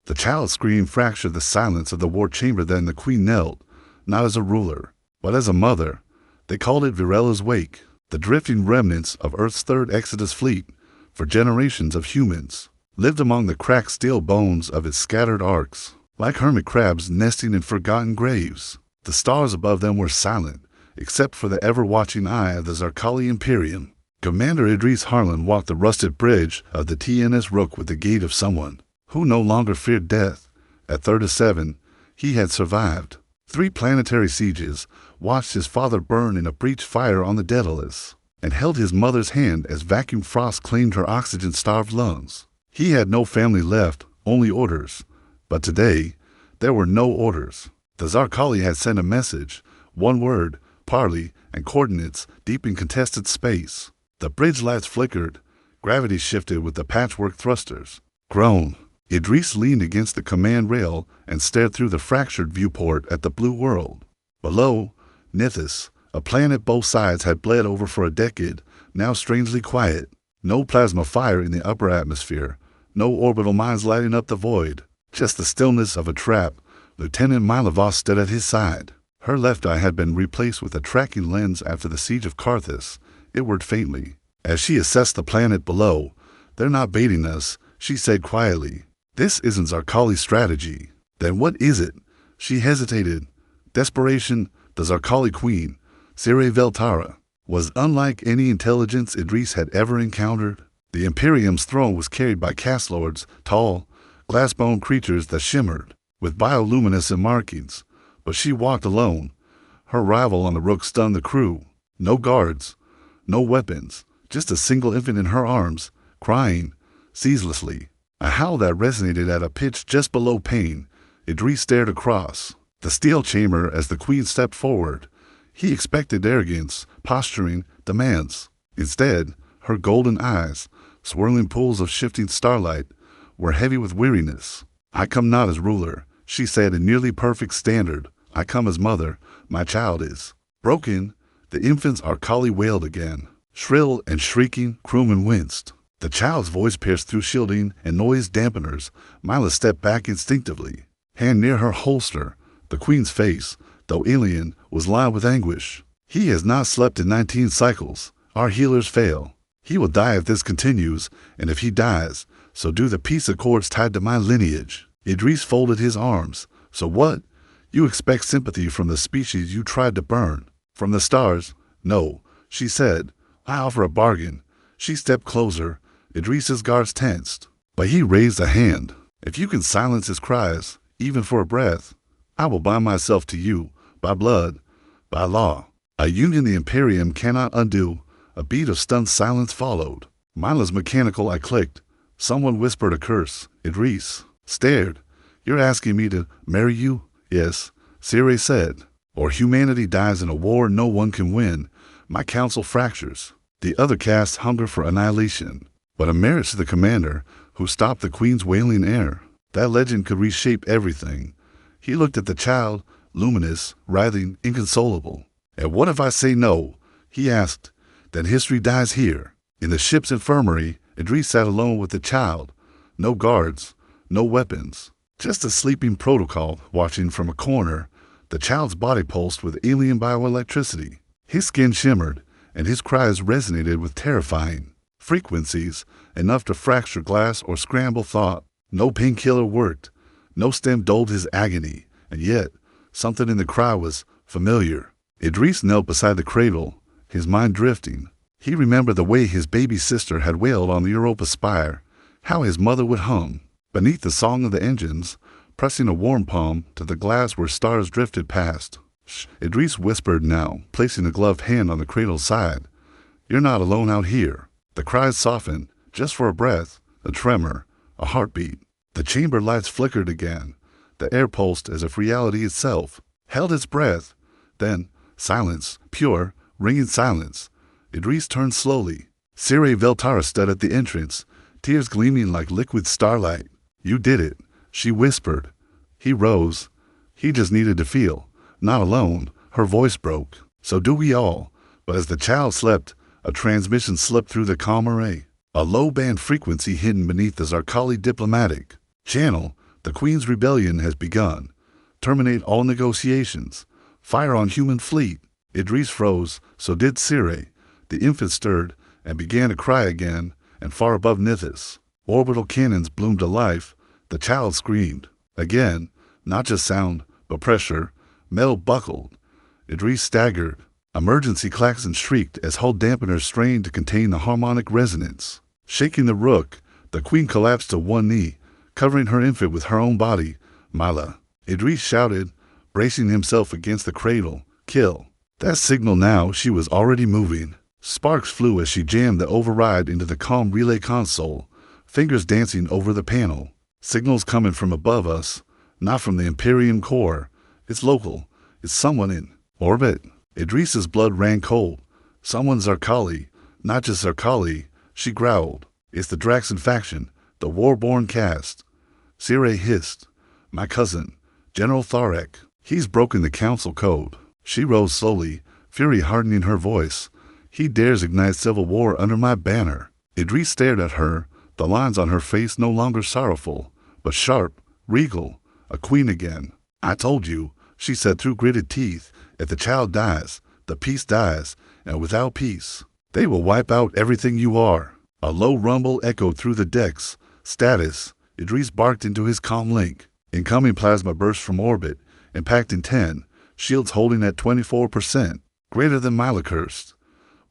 The child's scream fractured the silence of the war chamber. Then the queen knelt, not as a ruler, but as a mother. They called it Virella's wake, the drifting remnants of Earth's third Exodus fleet. For generations of humans lived among the cracked steel bones of its scattered arcs, like hermit crabs nesting in forgotten graves. The stars above them were silent, except for the ever-watching eye of the Zarkali Imperium. Commander Idris Harlan walked the rusted bridge of the TNS Rook with the gait of someone who no longer feared death. At 37, he had survived 3 planetary sieges, watched his father burn in a breach fire on the Daedalus, and held his mother's hand as vacuum frost claimed her oxygen-starved lungs. He had no family left, only orders. But today, there were no orders. The Zarkali had sent a message, one word, parley, and coordinates deep in contested space. The bridge lights flickered. Gravity shifted with the patchwork thrusters. Groan. Idris leaned against the command rail and stared through the fractured viewport at the blue world. Below, Nithis, a planet both sides had bled over for a decade, now strangely quiet. No plasma fire in the upper atmosphere. No orbital mines lighting up the void. Just the stillness of a trap. Lieutenant Milovos stood at his side. Her left eye had been replaced with a tracking lens after the siege of Carthus. It whirred faintly. As she assessed the planet below, "They're not baiting us," she said quietly. "This isn't Zarkali's strategy." "Then what is it?" She hesitated. Desperation, the Zarkali queen, Sire Veltara, was unlike any intelligence Idris had ever encountered. The Imperium's throne was carried by caste lords, tall, glass-boned creatures that shimmered with bioluminescent markings. But she walked alone. Her arrival on the Rook stunned the crew. No guards, no weapons, just a single infant in her arms, crying ceaselessly. A howl that resonated at a pitch just below pain. Idris stared across the steel chamber as the queen stepped forward. He expected arrogance, posturing, demands. Instead, her golden eyes, swirling pools of shifting starlight, were heavy with weariness. "I come not as ruler," she said in nearly perfect standard. "I come as mother. My child is broken." The infant's Zarkali wailed again. Shrill and shrieking, crewmen winced. The child's voice pierced through shielding and noise dampeners. Mila stepped back instinctively, hand near her holster. The queen's face, though alien, was lined with anguish. "He has not slept in 19 cycles. Our healers fail. He will die if this continues, and if he dies, so do the peace accords tied to my lineage." Idris folded his arms. "So what? You expect sympathy from the species you tried to burn? From the stars?" "No," she said. "I offer a bargain." She stepped closer. Idris's guards tensed, but he raised a hand. "If you can silence his cries, even for a breath, I will bind myself to you, by blood, by law." A union the Imperium cannot undo. A beat of stunned silence followed. Mila's mechanical eye clicked. Someone whispered a curse. Idris stared. "You're asking me to marry you?" "Yes," Sire said. "Or humanity dies in a war no one can win. My council fractures. The other castes hunger for annihilation. But a marriage to the commander, who stopped the queen's wailing air, that legend could reshape everything." He looked at the child, luminous, writhing, inconsolable. "And what if I say no?" he asked. "Then history dies here." In the ship's infirmary, Idris sat alone with the child. No guards, no weapons. Just a sleeping protocol watching from a corner. The child's body pulsed with alien bioelectricity. His skin shimmered, and his cries resonated with terrifying frequencies, enough to fracture glass or scramble thought. No painkiller worked. No stem dulled his agony, and yet something in the cry was familiar. Idris knelt beside the cradle, his mind drifting. He remembered the way his baby sister had wailed on the Europa spire, how his mother would hum beneath the song of the engines, pressing a warm palm to the glass where stars drifted past. "Shh," Idris whispered now, placing a gloved hand on the cradle's side. "You're not alone out here." The cries softened, just for a breath, a tremor, a heartbeat. The chamber lights flickered again. The air pulsed as if reality itself held its breath. Then, silence, pure, ringing silence. Idris turned slowly. Sire Veltara stood at the entrance, tears gleaming like liquid starlight. "You did it," she whispered. He rose. He just needed to feel. Not alone. Her voice broke. "So do we all." But as the child slept, a transmission slipped through the calm array. A low-band frequency hidden beneath the Zarkali diplomatic channel. The Queen's rebellion has begun. Terminate all negotiations. Fire on human fleet. Idris froze, so did Sire. The infant stirred and began to cry again, and far above Nithis, orbital cannons bloomed to life. The child screamed. Again, not just sound, but pressure. Metal buckled. Idris staggered. Emergency klaxons shrieked as hull dampeners strained to contain the harmonic resonance. Shaking the rook, the Queen collapsed to one knee, covering her infant with her own body. Mila. Idris shouted, bracing himself against the cradle. Kill. That signal now. She was already moving. Sparks flew as she jammed the override into the comm relay console, fingers dancing over the panel. Signals coming from above us, not from the Imperium core. It's local. It's someone in orbit. Idris's blood ran cold. Someone Zarkali, not just Zarkali, she growled. It's the Draxon faction, the Warborn caste. Sire hissed. My cousin, General Tharek. He's broken the council code. She rose slowly, fury hardening her voice. He dares ignite civil war under my banner. Idris stared at her, the lines on her face no longer sorrowful, but sharp, regal, a queen again. I told you, she said through gritted teeth, if the child dies, the peace dies, and without peace, they will wipe out everything you are. A low rumble echoed through the decks. Status. Idris barked into his comm link. Incoming plasma burst from orbit. Impact in 10. Shields holding at 24%. Greater than Malachurst.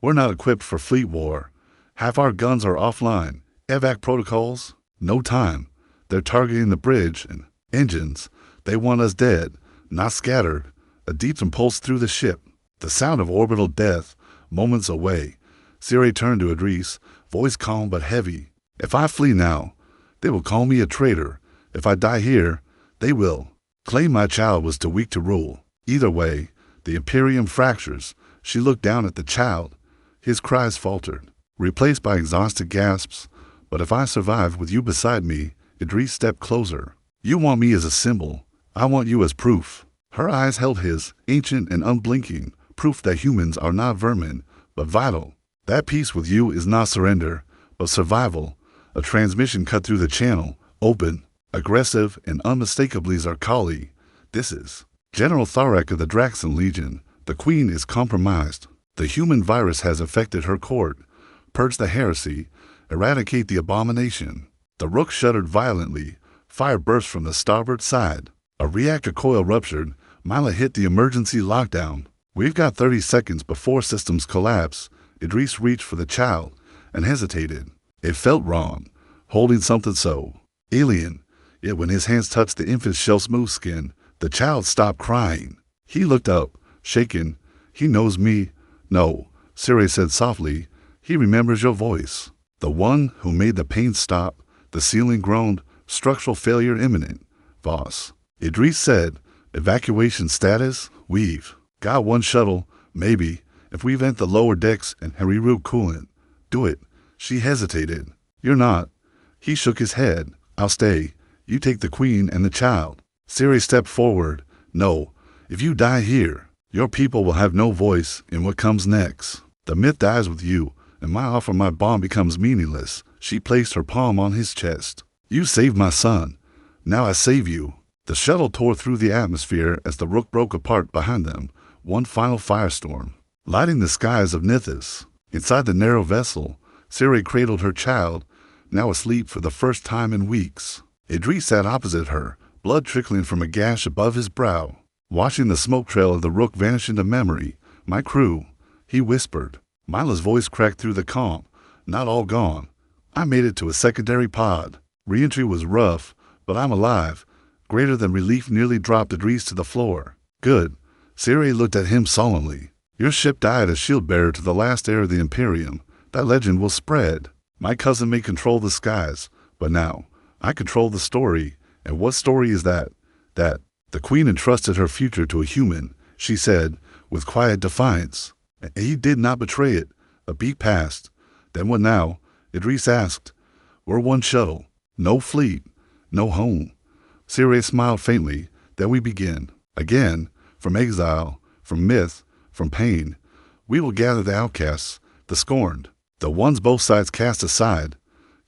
We're not equipped for fleet war. Half our guns are offline. Evac protocols? No time. They're targeting the bridge and engines. They want us dead, not scattered. A deep impulse through the ship. The sound of orbital death, moments away. Siri turned to Idris, voice calm but heavy. If I flee now, they will call me a traitor. If I die here, they will claim my child was too weak to rule. Either way, the Imperium fractures. She looked down at the child. His cries faltered, replaced by exhausted gasps. But if I survive with you beside me, Idris stepped closer. You want me as a symbol. I want you as proof. Her eyes held his, ancient and unblinking, proof that humans are not vermin, but vital. That peace with you is not surrender, but survival. A transmission cut through the channel, open, aggressive, and unmistakably Zarkali. This is General Tharek of the Draxon Legion. The Queen is compromised. The human virus has affected her court. Purge the heresy. Eradicate the abomination. The rook shuddered violently. Fire burst from the starboard side. A reactor coil ruptured. Mila hit the emergency lockdown. We've got 30 seconds before systems collapse. Idris reached for the child and hesitated. It felt wrong, holding something so alien. Yet when his hands touched the infant's shell-smooth skin, the child stopped crying. He looked up, shaken. He knows me. No, Siri said softly. He remembers your voice. The one who made the pain stop. The ceiling groaned. Structural failure imminent. Voss. Idris said, evacuation status? We've got one shuttle, maybe, if we vent the lower decks and reroute coolant. Do it. She hesitated. You're not. He shook his head. I'll stay. You take the Queen and the child. Siri stepped forward. No, if you die here, your people will have no voice in what comes next. The myth dies with you, and my offer my bomb becomes meaningless. She placed her palm on his chest. You saved my son. Now I save you. The shuttle tore through the atmosphere as the rook broke apart behind them, one final firestorm, lighting the skies of Nithis. Inside the narrow vessel, Siri cradled her child, now asleep for the first time in weeks. Idris sat opposite her, blood trickling from a gash above his brow. Watching the smoke trail of the rook vanish into memory, my crew, he whispered. Mila's voice cracked through the comm. Not all gone. I made it to a secondary pod. Reentry was rough, but I'm alive. Greater than relief nearly dropped Idris to the floor. Good. Siri looked at him solemnly. Your ship died as shield bearer to the last heir of the Imperium. That legend will spread. My cousin may control the skies, but now I control the story. And what story is that? That the Queen entrusted her future to a human, she said, with quiet defiance. And he did not betray it. A beat passed. Then what now? Idris asked. We're one shuttle. No fleet. No home. Siri smiled faintly. Then we begin. Again, from exile, from myth, from pain. We will gather the outcasts, the scorned, the ones both sides cast aside.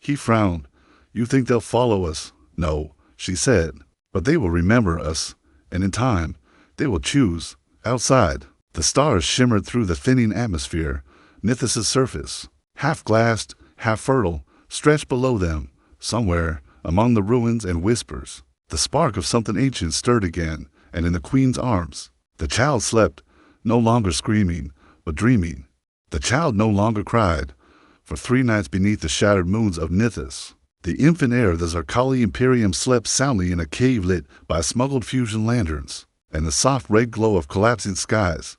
He frowned. You think they'll follow us? No. she said. But they will remember us, and in time, they will choose. Outside, the stars shimmered through the thinning atmosphere. Nithis' surface, half glassed, half fertile, stretched below them. Somewhere, among the ruins and whispers, the spark of something ancient stirred again, and in the queen's arms, the child slept, no longer screaming, but dreaming. The child no longer cried. For 3 nights beneath the shattered moons of Nithis, the infant heir of the Zarkali Imperium slept soundly in a cave lit by smuggled fusion lanterns, and the soft red glow of collapsing skies.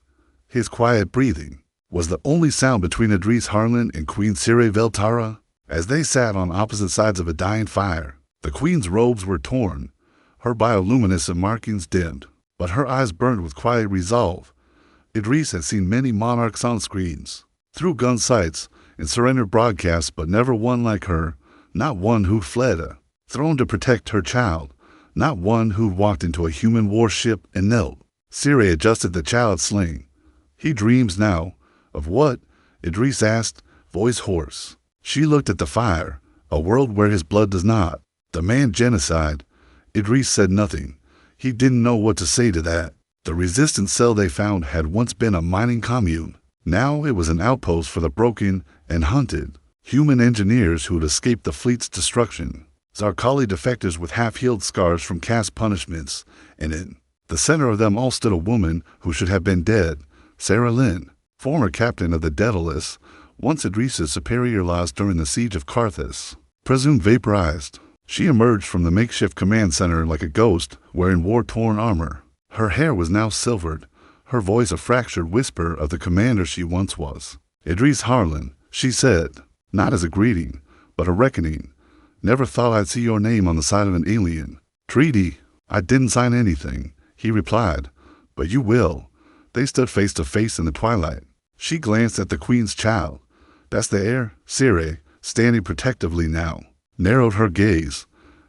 His quiet breathing was the only sound between Idris Harlan and Queen Sire Veltara. As they sat on opposite sides of a dying fire, the queen's robes were torn, her bioluminescent markings dimmed, but her eyes burned with quiet resolve. Idris had seen many monarchs on screens, through gun sights, and surrendered broadcasts, but never one like her, not one who fled a throne to protect her child, not one who walked into a human warship and knelt. Sire adjusted the child's sling. He dreams now. Of what? Idris asked, voice hoarse. She looked at the fire, a world where his blood does not demand genocide. Idris said nothing. He didn't know what to say to that. The resistance cell they found had once been a mining commune. Now it was an outpost for the broken and hunted human engineers who had escaped the fleet's destruction. Zarkali defectors with half-healed scars from caste punishments, and in the center of them all stood a woman who should have been dead, Sarah Lynn, former captain of the Daedalus, once Idris's superior lost during the siege of Carthus. Presumed vaporized, she emerged from the makeshift command center like a ghost wearing war-torn armor. Her hair was now silvered, her voice a fractured whisper of the commander she once was. Idris Harlan, she said, not as a greeting, but a reckoning. Never thought I'd see your name on the side of an alien. Treaty, I didn't sign anything, he replied. But you will. They stood face to face in the twilight. She glanced at the queen's child. That's the heir, Sire, standing protectively now. Narrowed her gaze.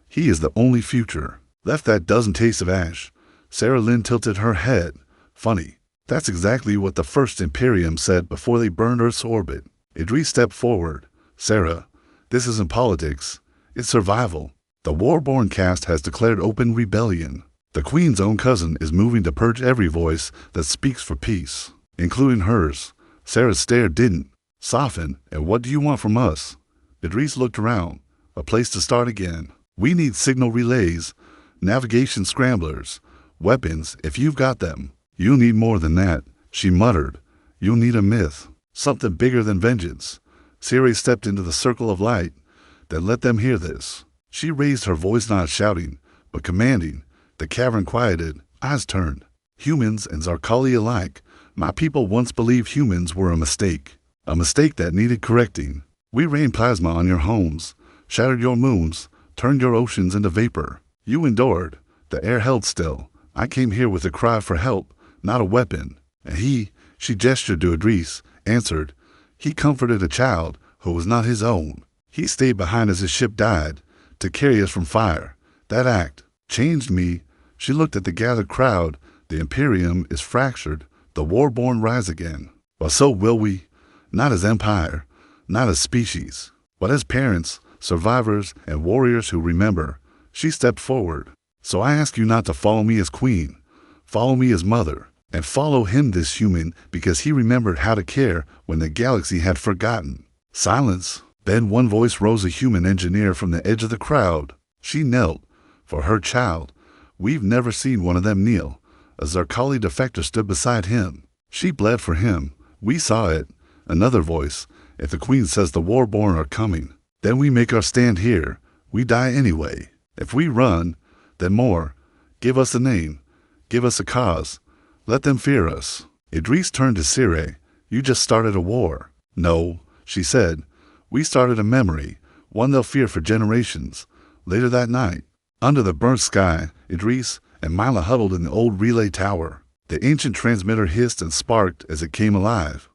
He is the only future. Left that dozen tastes of ash. Sarah Lynn tilted her head. Funny. That's exactly what the First Imperium said before they burned Earth's orbit. Idris stepped forward. Sarah, this isn't politics. It's survival. The war-born caste has declared open rebellion. The Queen's own cousin is moving to purge every voice that speaks for peace, including hers. Sarah's stare didn't soften. And what do you want from us? Idris looked around. A place to start again. We need signal relays, navigation scramblers, weapons if you've got them. You'll need more than that, she muttered. You'll need a myth, something bigger than vengeance. Siri stepped into the circle of light. Then let them hear this. She raised her voice, not shouting, but commanding. The cavern quieted, eyes turned. Humans and Zarkali alike, my people once believed humans were a mistake that needed correcting. We rained plasma on your homes, shattered your moons, turned your oceans into vapor. You endured. The air held still. I came here with a cry for help, not a weapon. And he, she gestured to Idris, answered. He comforted a child who was not his own. He stayed behind as his ship died, to carry us from fire. That act changed me. She looked at the gathered crowd. The Imperium is fractured. The war-born rise again. But so will we. Not as empire, not as species, but as parents, survivors, and warriors who remember. She stepped forward. So I ask you not to follow me as queen. Follow me as mother. And follow him, this human, because he remembered how to care when the galaxy had forgotten. Silence. Then one voice rose, a human engineer from the edge of the crowd. She knelt. For her child. We've never seen one of them kneel. A Zarkali defector stood beside him. She bled for him. We saw it. Another voice. If the queen says the war-born are coming, then we make our stand here. We die anyway. If we run, then more. Give us a name. Give us a cause. Let them fear us. Idris turned to Sire. You just started a war. No, she said. We started a memory, one they'll fear for generations. Later that night, under the burnt sky, Idris and Mila huddled in the old relay tower. The ancient transmitter hissed and sparked as it came alive.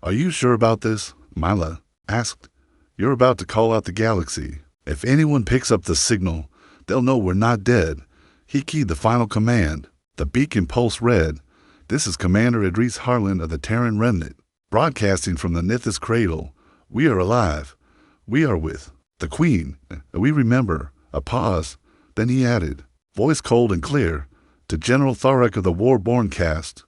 Are you sure about this? Mila asked. You're about to call out the galaxy. If anyone picks up the signal, they'll know we're not dead. He keyed the final command. The beacon pulsed red. This is Commander Idris Harlan of the Terran Remnant, broadcasting from the Nithis cradle. We are alive. We are with the Queen. We remember. A pause. Then he added, voice cold and clear, to General Tharek of the War-Born cast,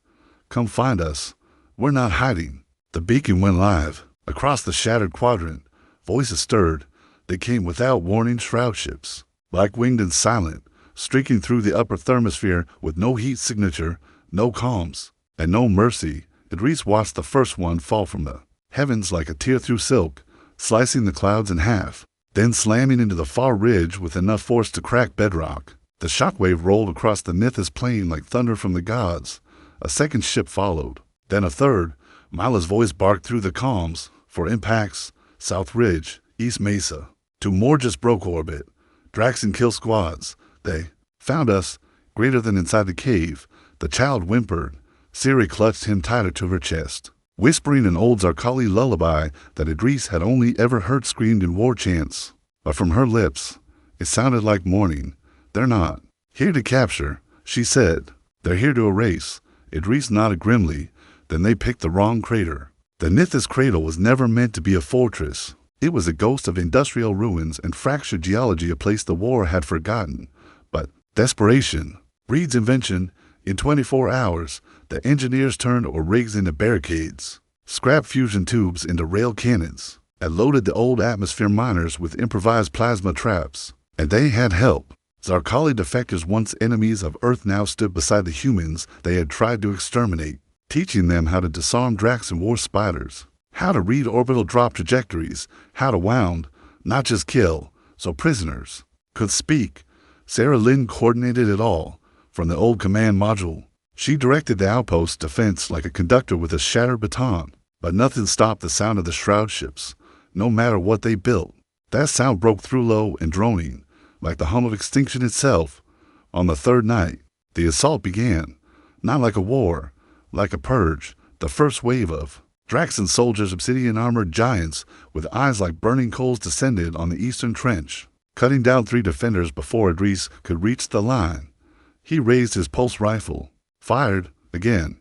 come find us. We're not hiding. The beacon went live. Across the shattered quadrant, voices stirred. They came without warning, shroud ships, black-winged and silent, streaking through the upper thermosphere with no heat signature, no comms, and no mercy. Idris watched the first one fall from the heavens like a tear through silk, slicing the clouds in half, then slamming into the far ridge with enough force to crack bedrock. The shockwave rolled across the Nithis plain like thunder from the gods. A second ship followed, then a third. Mila's voice barked through the comms, for impacts, South Ridge, East Mesa. 2 more just broke orbit. Draxon kill squads. They found us, greater than inside the cave. The child whimpered. Siri clutched him tighter to her chest, whispering an old Zarkali lullaby that Idris had only ever heard screamed in war chants. But from her lips, it sounded like mourning. They're not here to capture, she said. They're here to erase. Idris nodded grimly. Then they picked the wrong crater. The Nithis cradle was never meant to be a fortress. It was a ghost of industrial ruins and fractured geology, a place the war had forgotten. But desperation breeds invention. In 24 hours, the engineers turned ore rigs into barricades, scrapped fusion tubes into rail cannons, and loaded the old atmosphere miners with improvised plasma traps. And they had help. Zarkali defectors, once enemies of Earth, now stood beside the humans they had tried to exterminate, teaching them how to disarm Drax and war spiders, how to read orbital drop trajectories, how to wound, not just kill, so prisoners could speak. Sarah Lynn coordinated it all, from the old command module. She directed the outpost's defense like a conductor with a shattered baton, but nothing stopped the sound of the shroud ships, no matter what they built. That sound broke through low and droning, like the hum of extinction itself. On the third night, the assault began, not like a war, like a purge. The first wave of Draxon soldiers, obsidian-armored giants with eyes like burning coals, descended on the eastern trench, cutting down 3 defenders before Idris could reach the line. He raised his pulse rifle, fired again.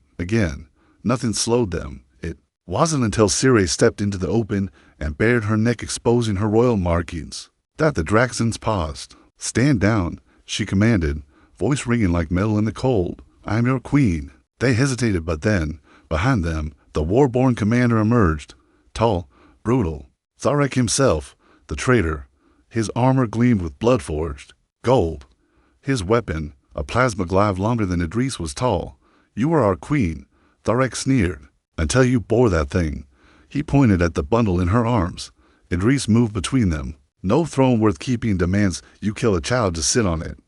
Nothing slowed them. It wasn't until Siri stepped into the open and bared her neck, exposing her royal markings, that the Draxons paused. Stand down, she commanded, voice ringing like metal in the cold. I'm your queen. They hesitated, but then, behind them, the war-born commander emerged, tall, brutal. Tharek himself, the traitor. His armor gleamed with blood-forged gold. His weapon, a plasma glaive longer than Idris was tall. You are our queen, Tharek sneered, until you bore that thing. He pointed at the bundle in her arms. Idris moved between them. No throne worth keeping demands you kill a child to sit on it.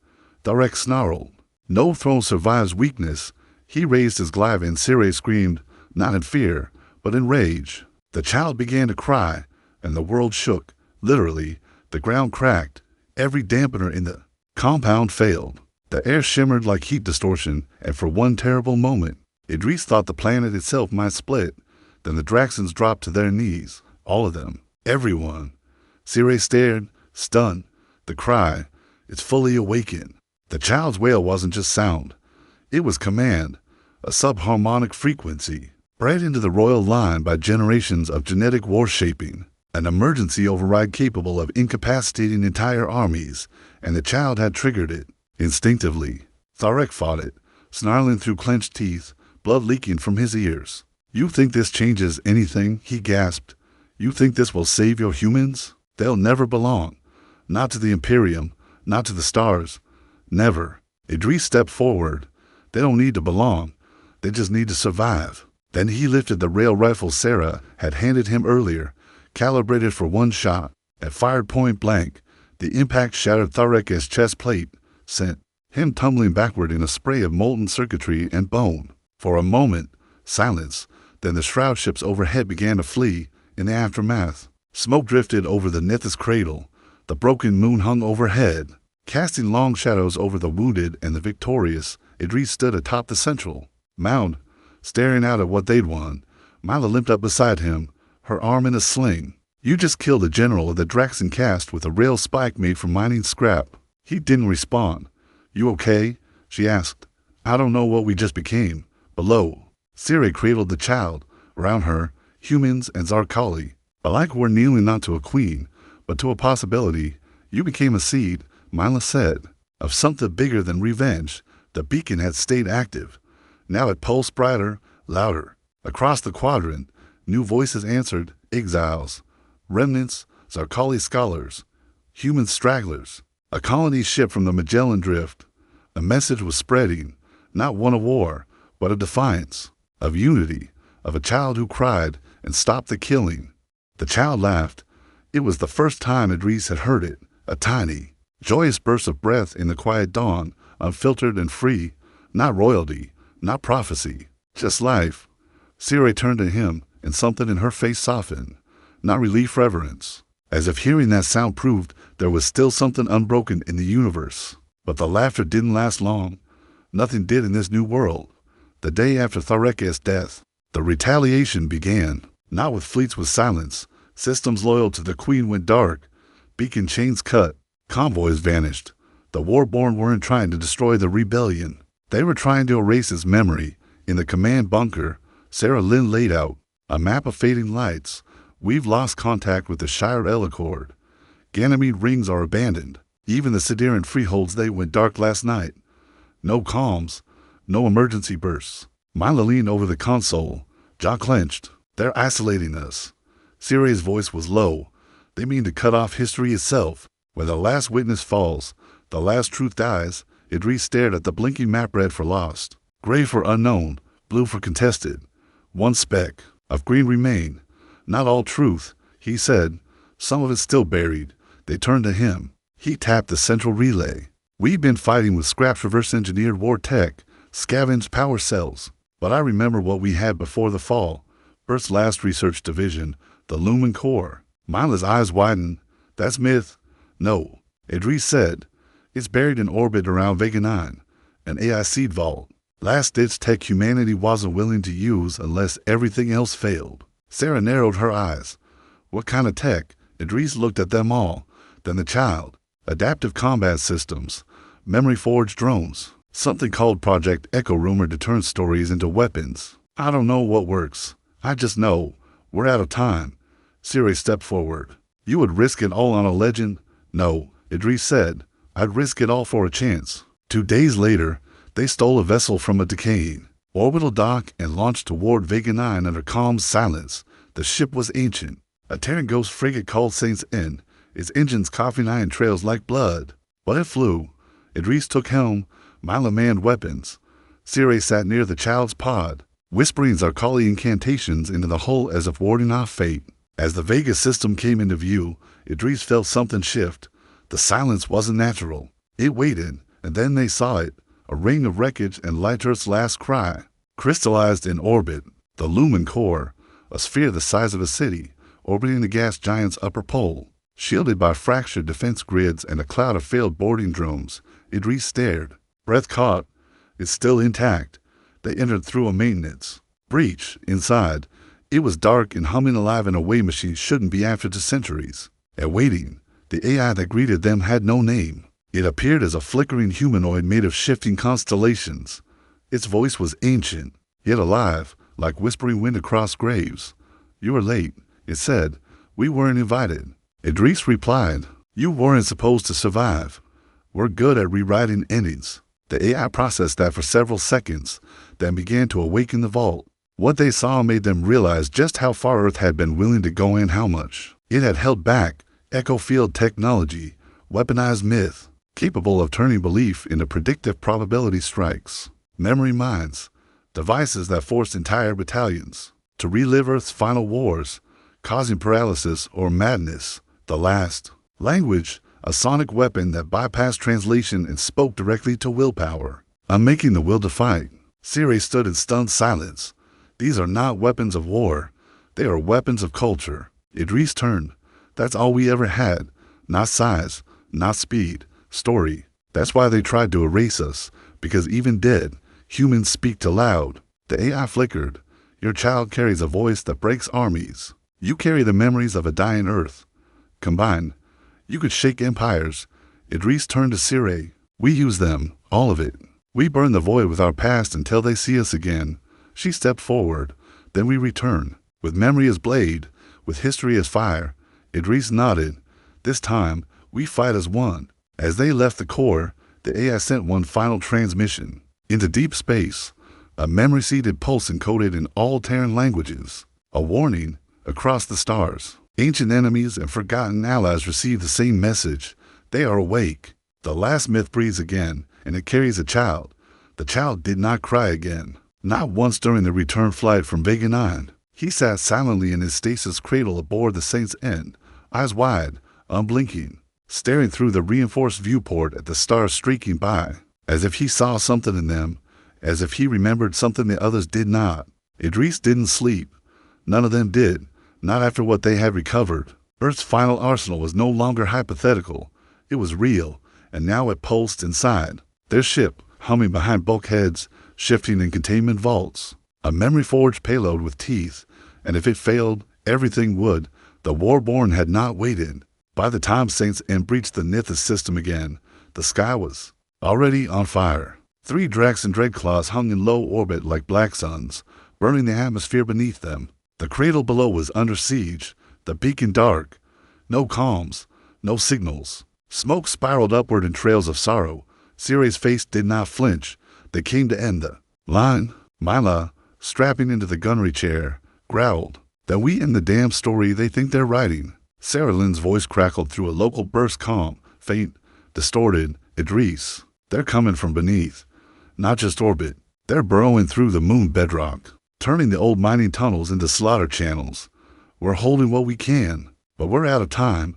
Tharek snarled. No throne survives weakness. He raised his glaive and Siri screamed, not in fear, but in rage. The child began to cry, and the world shook. Literally, the ground cracked. Every dampener in the compound failed. The air shimmered like heat distortion, and for one terrible moment, Idris thought the planet itself might split. Then the Draxons dropped to their knees. All of them. Everyone. Siri stared, stunned. The cry, it's fully awakened. The child's wail wasn't just sound. It was command, a subharmonic frequency, bred into the royal line by generations of genetic war shaping, an emergency override capable of incapacitating entire armies, and the child had triggered it. Instinctively, Tharek fought it, snarling through clenched teeth, blood leaking from his ears. You think this changes anything? He gasped. You think this will save your humans? They'll never belong. Not to the Imperium, not to the stars. Never. Idris stepped forward. They don't need to belong. They just need to survive. Then he lifted the rail rifle Sarah had handed him earlier, calibrated for one shot, and fired point blank. The impact shattered Tharek's chest plate, sent him tumbling backward in a spray of molten circuitry and bone. For a moment, silence. Then the shroud ships overhead began to flee. In the aftermath, smoke drifted over the Nithis cradle. The broken moon hung overhead, casting long shadows over the wounded and the victorious. Idris stood atop the central mound, staring out at what they'd won. Mila limped up beside him, her arm in a sling. You just killed the general of the Draxon cast with a rail spike made from mining scrap. He didn't respond. You okay? She asked. I don't know what we just became. Below, Siri cradled the child. Around her, humans and Zarkali. Alike were kneeling not to a queen, but to a possibility. You became a seed, Mila said. of something bigger than revenge. The beacon had stayed active. Now it pulsed brighter, louder. Across the quadrant, new voices answered: exiles, remnants, Zarkali scholars, human stragglers, a colony ship from the Magellan Drift. A message was spreading, not one of war, but of defiance, of unity, of a child who cried and stopped the killing. The child laughed. It was the first time Idris had heard it, a tiny, joyous burst of breath in the quiet dawn, unfiltered and free, not royalty, not prophecy, just life. Siri turned to him, and something in her face softened, not relief, reverence, as if hearing that sound proved there was still something unbroken in the universe. But the laughter didn't last long. Nothing did in this new world. The day after Tharek's death, the retaliation began, not with fleets with silence. Systems loyal to the Queen went dark. Beacon chains cut. Convoys vanished. The Warborn weren't trying to destroy the rebellion. They were trying to erase its memory. In the command bunker, Sarah Lynn laid out a map of fading lights. We've lost contact with the Shire Accord. Ganymede rings are abandoned. Even the Sideran freeholds, they went dark last night. No calms, no emergency bursts. Mila leaned over the console, jaw clenched. They're isolating us. Siri's voice was low. They mean to cut off history itself. When the last witness falls, the last truth dies. Idris stared at the blinking map, red for lost, gray for unknown, blue for contested. One speck of green remained. Not all truth, he said. Some of it still buried. They turned to him. He tapped the central relay. We've been fighting with scraps reverse-engineered war tech, scavenged power cells. But I remember what we had before the fall. Earth's last research division, the Lumen Core. Mila's eyes widened. That's myth. No, Idris said. It's buried in orbit around Vega 9, an AI seed vault. Last-ditch tech humanity wasn't willing to use unless everything else failed. Sarah narrowed her eyes. What kind of tech? Idris looked at them all, then the child. Adaptive combat systems, memory-forged drones, something called Project Echo rumored to turn stories into weapons. I don't know what works. I just know we're out of time. Siri stepped forward. You would risk it all on a legend? No, Idris said. I'd risk it all for a chance. 2 days later, they stole a vessel from a decaying orbital dock and launched toward Vega 9 under calm silence. The ship was ancient, a Terran Ghost frigate called Saints N, its engines coughing iron trails like blood. But it flew. Idris took helm. Mila manned weapons. Siri sat near the child's pod, whispering Zarkali incantations into the hull as if warding off fate. As the Vega system came into view, Idris felt something shift. The silence wasn't natural. It waited, and then they saw it, a ring of wreckage and Light Earth's last cry. Crystallized in orbit, the Lumen Core, a sphere the size of a city, orbiting the gas giant's upper pole. Shielded by fractured defense grids and a cloud of failed boarding drones, Idris stared. Breath caught. It's still intact. They entered through a maintenance breach. Inside, it was dark and humming alive in a way machines shouldn't be after the centuries. And waiting, the AI that greeted them had no name. It appeared as a flickering humanoid made of shifting constellations. Its voice was ancient, yet alive, like whispering wind across graves. You were late, it said. We weren't invited. Idris replied, you weren't supposed to survive. We're good at rewriting endings. The AI processed that for several seconds, then began to awaken the vault. What they saw made them realize just how far Earth had been willing to go and how much it had held back. Echo field technology, weaponized myth, capable of turning belief into predictive probability strikes. Memory mines, devices that forced entire battalions to relive Earth's final wars, causing paralysis or madness. The last. Language, a sonic weapon that bypassed translation and spoke directly to willpower. I'm making the will to fight. Siri stood in stunned silence. These are not weapons of war. They are weapons of culture. Idris turned. That's all we ever had. Not size, not speed, story. That's why they tried to erase us, because even dead, humans speak too loud. The AI flickered. Your child carries a voice that breaks armies. You carry the memories of a dying Earth. Combined, you could shake empires. Idris turned to Siri. We use them, all of it. We burn the void with our past until they see us again. She stepped forward. Then we return, with memory as blade, with history as fire. Idris nodded. This time, we fight as one. As they left the core, the AI sent one final transmission. Into deep space, a memory-seeded pulse encoded in all Terran languages. A warning across the stars. Ancient enemies and forgotten allies receive the same message. They are awake. The last myth breathes again, and it carries a child. The child did not cry again. Not once during the return flight from Vega 9. He sat silently in his stasis cradle aboard the Saint's End, eyes wide, unblinking, staring through the reinforced viewport at the stars streaking by, as if he saw something in them, as if he remembered something the others did not. Idris didn't sleep. None of them did, not after what they had recovered. Earth's final arsenal was no longer hypothetical. It was real, and now it pulsed inside. Their ship, humming behind bulkheads, shifting in containment vaults. A memory-forged payload with teeth, and if it failed, everything would. The Warborn had not waited. By the time Saints End breached the Nithis system again, the sky was already on fire. 3 Draxon Dreadclaws hung in low orbit like black suns, burning the atmosphere beneath them. The cradle below was under siege, the beacon dark. No comms, no signals. Smoke spiraled upward in trails of sorrow. Siray's face did not flinch. They came to end the line. Mila, strapping into the gunnery chair, growled. That we end the damn story they think they're writing. Sarah Lynn's voice crackled through a local burst calm, faint, distorted. Idris, they're coming from beneath. Not just orbit. They're burrowing through the moon bedrock, turning the old mining tunnels into slaughter channels. We're holding what we can, but we're out of time.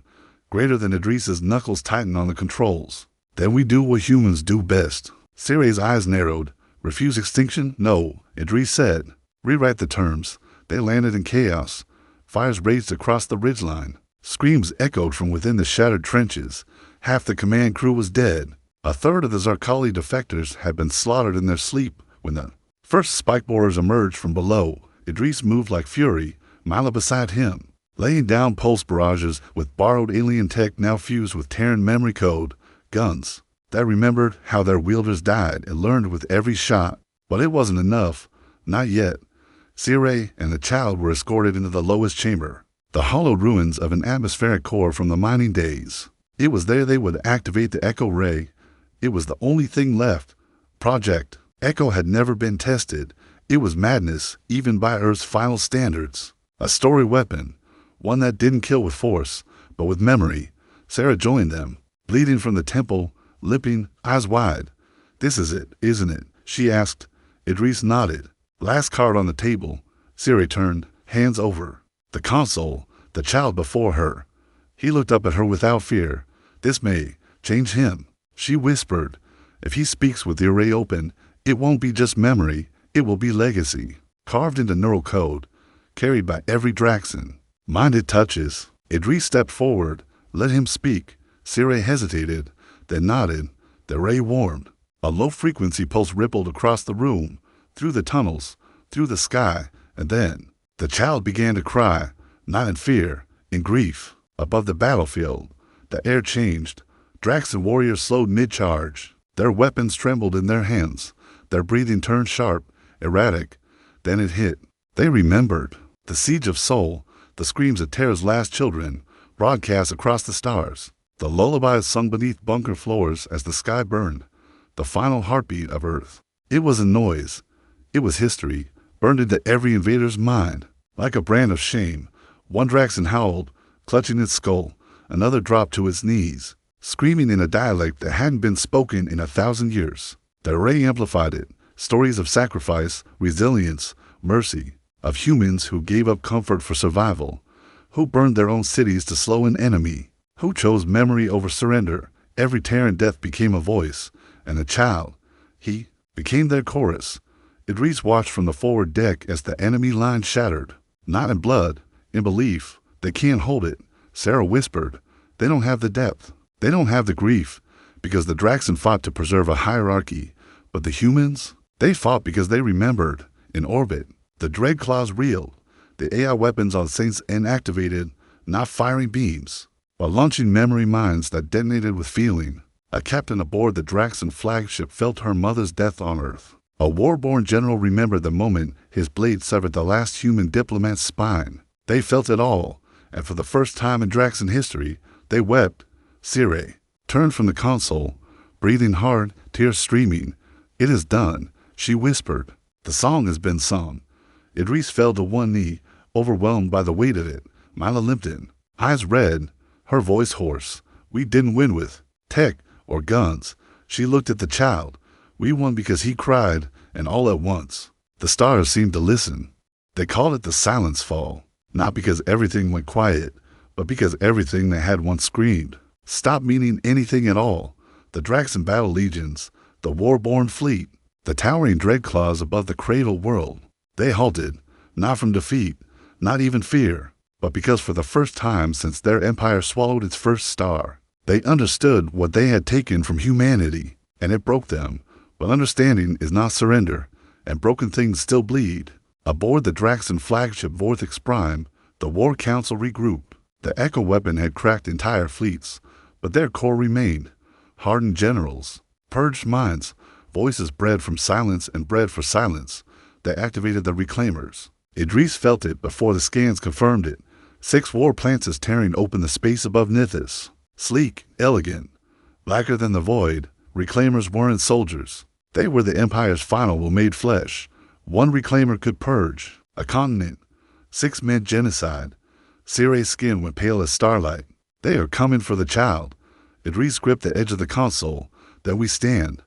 Greater than Idris's knuckles tightened on the controls. Then we do what humans do best. Siray's eyes narrowed. Refuse extinction? No, Idris said. Rewrite the terms. They landed in chaos. Fires raged across the ridgeline. Screams echoed from within the shattered trenches. Half the command crew was dead. A third of the Zarkali defectors had been slaughtered in their sleep when the first spike borers emerged from below. Idris moved like fury, Mila beside him, laying down pulse barrages with borrowed alien tech now fused with Terran memory code, guns that remembered how their wielders died and learned with every shot. But it wasn't enough. Not yet. Siray and the child were escorted into the lowest chamber, the hollowed ruins of an atmospheric core from the mining days. It was there they would activate the Echo Ray. It was the only thing left. Project Echo had never been tested. It was madness, even by Earth's final standards. A story weapon, one that didn't kill with force, but with memory. Sarah joined them, bleeding from the temple, limping, eyes wide. This is it, isn't it? She asked. Idris nodded. Last card on the table. Siri turned, hands over. The console, the child before her. He looked up at her without fear. This may change him. She whispered, if he speaks with the array open, it won't be just memory, it will be legacy. Carved into neural code, carried by every Draxon. Minded touches. Idris stepped forward, let him speak. Siri hesitated, then nodded. The ray warmed. A low-frequency pulse rippled across the room, through the tunnels, through the sky, and then the child began to cry, not in fear, in grief. Above the battlefield, the air changed. Draxon warriors slowed mid-charge. Their weapons trembled in their hands. Their breathing turned sharp, erratic. Then it hit. They remembered. The siege of Sol, the screams of Terra's last children, broadcast across the stars. The lullabies sung beneath bunker floors as the sky burned. The final heartbeat of Earth. It wasn't noise. It was history, burned into every invader's mind. Like a brand of shame, one Draxon howled, clutching its skull. Another dropped to its knees, screaming in a dialect that hadn't been spoken in 1,000 years. The array amplified it. Stories of sacrifice, resilience, mercy, of humans who gave up comfort for survival, who burned their own cities to slow an enemy, who chose memory over surrender. Every Terran death became a voice, and the child, he, became their chorus. Idris watched from the forward deck as the enemy line shattered. Not in blood, in belief. They can't hold it. Sarah whispered. They don't have the depth. They don't have the grief, because the Draxon fought to preserve a hierarchy. But the humans, they fought because they remembered. In orbit, the Dreadclaws reeled. The AI weapons on Saints End activated, not firing beams, but launching memory mines that detonated with feeling. A captain aboard the Draxon flagship felt her mother's death on Earth. A war-born general remembered the moment his blade severed the last human diplomat's spine. They felt it all, and for the first time in Draxon history, they wept. Siray turned from the console, breathing hard, tears streaming. "It is done," she whispered. "The song has been sung." Idris fell to one knee, overwhelmed by the weight of it. Mila limped in, eyes red, her voice hoarse. "We didn't win with tech or guns." She looked at the child. "We won because he cried, and all at once." The stars seemed to listen. They called it the silence fall, not because everything went quiet, but because everything they had once screamed stopped meaning anything at all. The Draxan battle legions, the war-born fleet, the towering dreadclaws above the cradle world. They halted, not from defeat, not even fear, but because for the first time since their empire swallowed its first star, they understood what they had taken from humanity, and it broke them. But understanding is not surrender, and broken things still bleed. Aboard the Draxan flagship Vortex Prime, the War Council regrouped. The Echo weapon had cracked entire fleets, but their core remained. Hardened generals, purged minds, voices bred from silence and bred for silence. They activated the Reclaimers. Idris felt it before the scans confirmed it. 6 war planets tearing open the space above Nithis. Sleek, elegant, blacker than the void, Reclaimers weren't soldiers. They were the Empire's final will made flesh. 1 Reclaimer could purge a continent. 6 meant genocide. Circe's skin went pale as starlight. "They are coming for the child." Idris gripped the edge of the console. "Then we stand."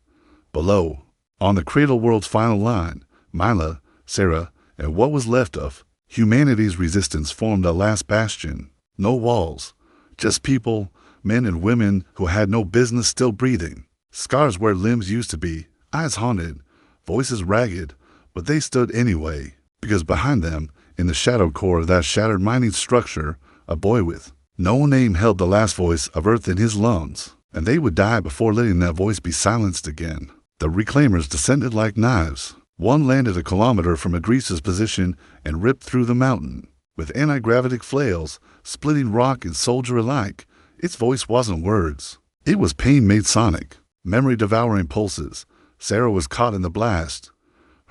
Below, on the Cradle World's final line, Mila, Sarah, and what was left of humanity's resistance formed a last bastion. No walls, just people, men and women who had no business still breathing. Scars where limbs used to be, eyes haunted, voices ragged, but they stood anyway, because behind them, in the shadow core of that shattered mining structure, a boy with no name held the last voice of Earth in his lungs, and they would die before letting that voice be silenced again. The Reclaimers descended like knives. One landed a kilometer from Idris's position and ripped through the mountain, with anti-gravitic flails, splitting rock and soldier alike. Its voice wasn't words. It was pain made sonic, memory-devouring pulses. Sarah was caught in the blast.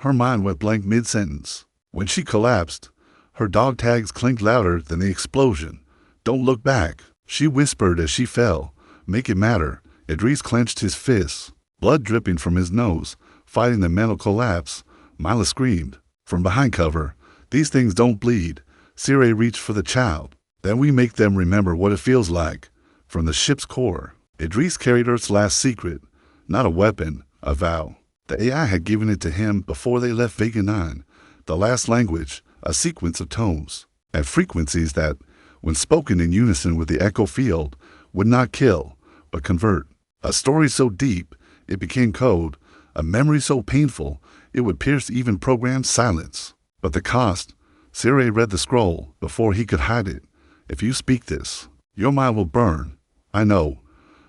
Her mind went blank mid-sentence. When she collapsed, her dog tags clinked louder than the explosion. "Don't look back," she whispered as she fell. "Make it matter." Idris clenched his fists, blood dripping from his nose, fighting the mental collapse. Mila screamed. From behind cover, "These things don't bleed." Circe reached for the child. "Then we make them remember what it feels like." From the ship's core, Idris carried Earth's last secret. Not a weapon, a vow. The AI had given it to him before they left Vega 9. The last language, a sequence of tones and frequencies that, when spoken in unison with the echo field, would not kill, but convert. A story so deep, it became code. A memory so painful, it would pierce even programmed silence. But the cost, Circe read the scroll before he could hide it. "If you speak this, your mind will burn. I know.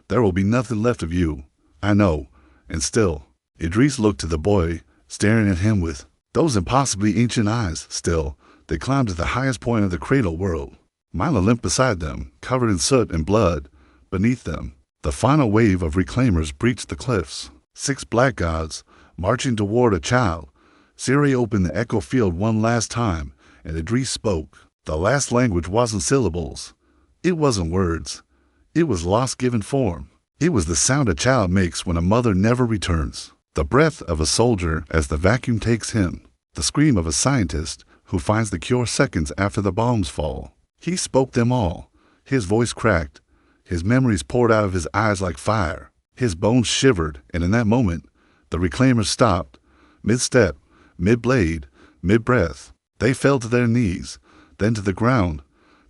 There will be nothing left of you. I know." And still, Idris looked to the boy, staring at him with those impossibly ancient eyes. Still, they climbed to the highest point of the cradle world. Mila limped beside them, covered in soot and blood. Beneath them, the final wave of Reclaimers breached the cliffs. 6 black gods, marching toward a child. Circe opened the echo field one last time, and Idris spoke. The last language wasn't syllables. It wasn't words. It was lost given form. It was the sound a child makes when a mother never returns. The breath of a soldier as the vacuum takes him. The scream of a scientist who finds the cure seconds after the bombs fall. He spoke them all. His voice cracked. His memories poured out of his eyes like fire. His bones shivered, and in that moment, the Reclaimers stopped. Mid-step, mid-blade, mid-breath. They fell to their knees, then to the ground,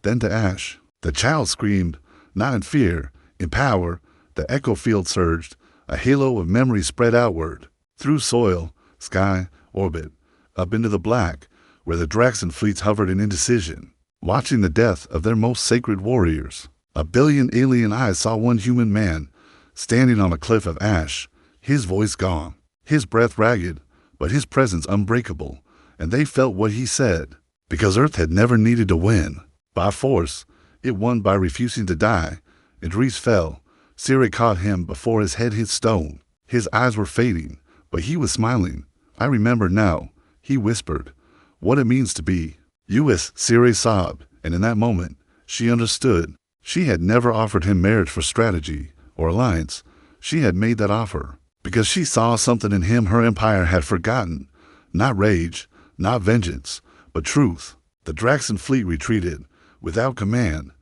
then to ash. The child screamed, not in fear, in power. The echo field surged. A halo of memory spread outward, through soil, sky, orbit, up into the black, where the Draxan fleets hovered in indecision, watching the death of their most sacred warriors. A billion alien eyes saw one human man, standing on a cliff of ash, his voice gone, his breath ragged, but his presence unbreakable, and they felt what he said. Because Earth had never needed to win. By force, it won by refusing to die. Idris fell. Circe caught him before his head hit stone. His eyes were fading, but he was smiling. "I remember now," he whispered, "what it means to be U.S." Circe sobbed, and in that moment, she understood. She had never offered him marriage for strategy or alliance. She had made that offer because she saw something in him her empire had forgotten. Not rage, not vengeance, but truth. The Draxan fleet retreated, without command,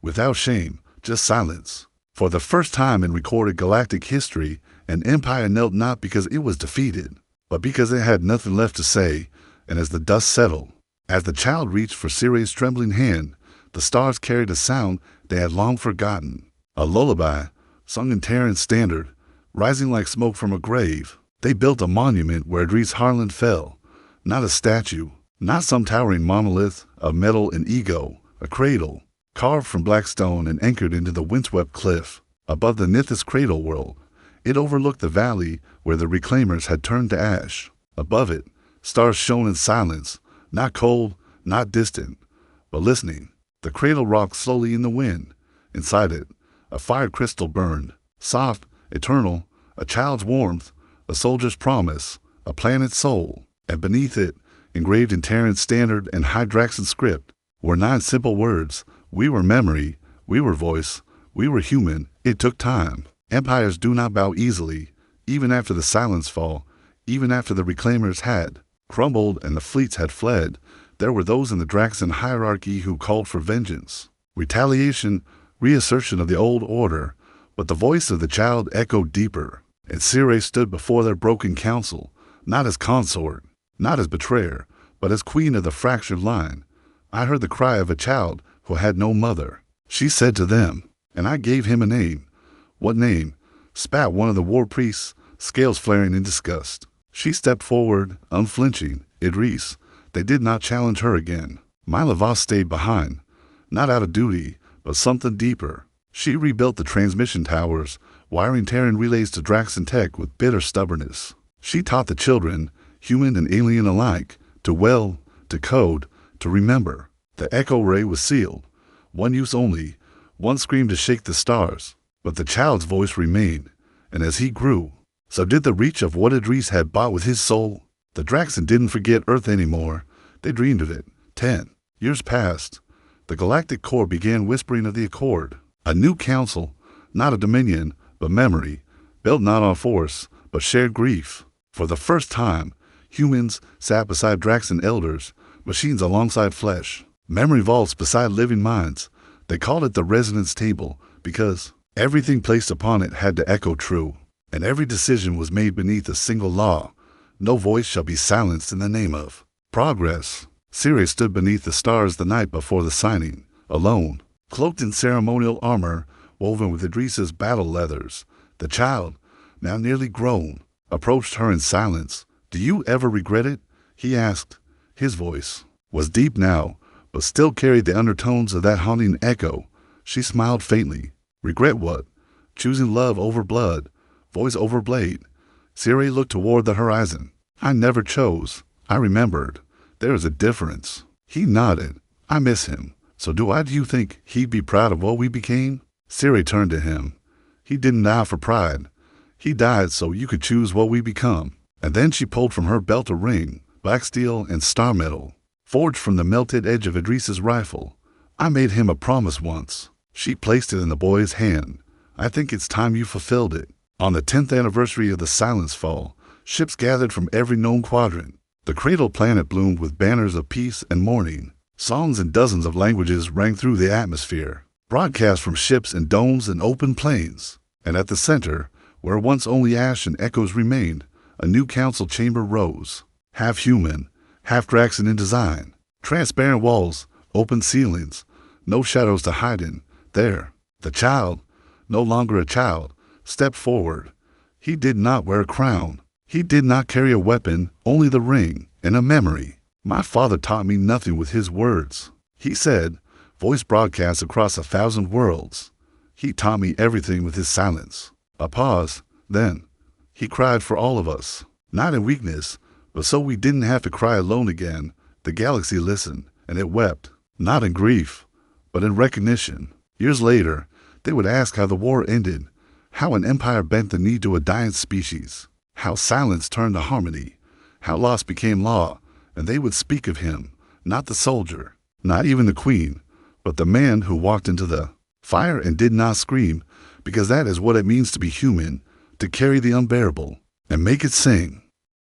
without shame, just silence. For the first time in recorded galactic history, an empire knelt not because it was defeated, but because it had nothing left to say. And as the dust settled, as the child reached for Siri's trembling hand, the stars carried a sound they had long forgotten. A lullaby, sung in Terran standard, rising like smoke from a grave. They built a monument where Idris Harlan fell. Not a statue, not some towering monolith of metal and ego, a cradle, carved from black stone and anchored into the windswept cliff. Above the Nithis cradle world, it overlooked the valley where the reclaimers had turned to ash. Above it, stars shone in silence, not cold, not distant, but listening. The cradle rocked slowly in the wind. Inside it, a fire crystal burned, soft, eternal, a child's warmth, a soldier's promise, a planet's soul. And beneath it, engraved in Terran standard and High Draxan script, were 9 simple words. We were memory, we were voice, we were human. It took time. Empires do not bow easily, even after the silence fall, even after the reclaimers had crumbled and the fleets had fled. There were those in the Draxan hierarchy who called for vengeance, retaliation, reassertion of the old order. But the voice of the child echoed deeper, and Sire stood before their broken council, not as consort, not as betrayer, but as queen of the fractured line. I heard the cry of a child who had no mother. She said to them, and I gave him a name. What name? Spat one of the war priests, scales flaring in disgust. She stepped forward, unflinching. Idris. They did not challenge her again. My Lavas stayed behind, not out of duty, but something deeper. She rebuilt the transmission towers, wiring Terran relays to Draxan tech with bitter stubbornness. She taught the children, human and alien alike, to will, to code, to remember. The echo ray was sealed, one use only, one scream to shake the stars. But the child's voice remained, and as he grew, so did the reach of what Idris had bought with his soul. The Draxan didn't forget Earth anymore. They dreamed of it. 10 years passed. The galactic core began whispering of the Accord. A new council, not a dominion, but memory, built not on force, but shared grief. For the first time, humans sat beside Draxan elders, machines alongside flesh, memory vaults beside living minds. They called it the resonance table because everything placed upon it had to echo true, and every decision was made beneath a single law. No voice shall be silenced in the name of progress. Siri stood beneath the stars the night before the signing, alone, cloaked in ceremonial armor woven with Idris's battle leathers. The child, now nearly grown, approached her in silence. Do you ever regret it? He asked. His voice was deep now, but still carried the undertones of that haunting echo. She smiled faintly. Regret what? Choosing love over blood, voice over blade. Siri looked toward the horizon. I never chose. I remembered. There is a difference. He nodded. I miss him. So do you think he'd be proud of what we became? Siri turned to him. He didn't die for pride. He died so you could choose what we become. And then she pulled from her belt a ring, black steel and star metal, forged from the melted edge of Idris's rifle. I made him a promise once. She placed it in the boy's hand. I think it's time you fulfilled it. On the 10th anniversary of the Silence Fall, ships gathered from every known quadrant. The cradle planet bloomed with banners of peace and mourning. Songs in dozens of languages rang through the atmosphere, broadcast from ships in domes and open plains. And at the center, where once only ash and echoes remained, a new council chamber rose. Half human, half Draxan in design. Transparent walls, open ceilings, no shadows to hide in. There, the child, no longer a child, stepped forward. He did not wear a crown. He did not carry a weapon, only the ring and a memory. My father taught me nothing with his words. He said, voice broadcast across 1,000 worlds. He taught me everything with his silence. A pause, then. He cried for all of us, not in weakness, but so we didn't have to cry alone again. The galaxy listened, and it wept, not in grief, but in recognition. Years later, they would ask how the war ended, how an empire bent the knee to a dying species, how silence turned to harmony, how loss became law, and they would speak of him, not the soldier, not even the queen, but the man who walked into the fire and did not scream, because that is what it means to be human, to carry the unbearable and make it sing.